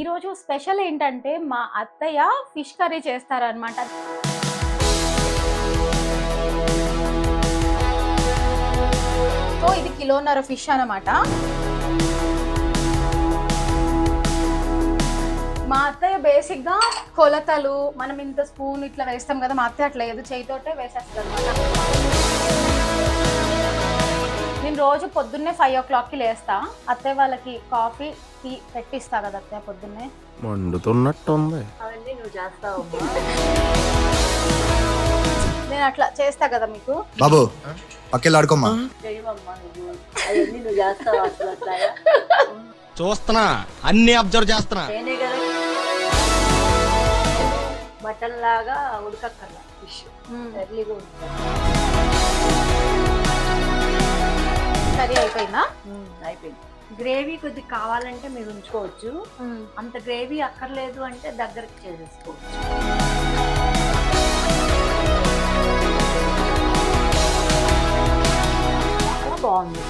ఈరోజు స్పెషల్ ఏంటంటే మా అత్తయ్య ఫిష్ కర్రీ చేస్తారనమాట. సో ఇది కిలోన్నర ఫిష్ అనమాట. మా అత్తయ్య బేసిక్గా కొలతలు మనం ఇంత స్పూన్ ఇట్లా వేస్తాం కదా, మా అత్తయ్య అట్లా లేదు, చేయితోటే వేసేస్తుంది అనమాట. నేను రోజు పొద్దున్నే 5 o'clockకి లేస్తా. అత్తయ్య వాళ్ళకి కాఫీ టీ పెట్టిస్తా కదా అత్తయ్య పొద్దున్నే. మండుతున్నట్టుంది. అవన్నీ నువ్వు చేస్తావు. నేను అట్లా చేస్తా కదా మీకు. బాబు పక్కెళ్ళి ఆడుకోమ్మా. చేయమమ్మా నువ్వు, అవన్నీ నువ్వు చేస్తావు అసలు అట్లాగా. చూస్తున్నా, అన్ని అబ్జర్వ్ చేస్తున్నా. నేనే కదా మటన్ లాగా ఉడకక్కర్లా ఫిష్, ఎర్లీగా ఉడుకుతా. కర్రీ అయిపోయిందా? అయిపోయింది. గ్రేవీ కొద్దిగా కావాలంటే మీరు ఉంచుకోవచ్చు, అంత గ్రేవీ అక్కర్లేదు అంటే దగ్గరికి చేసేసుకోవచ్చు. బాగుంది.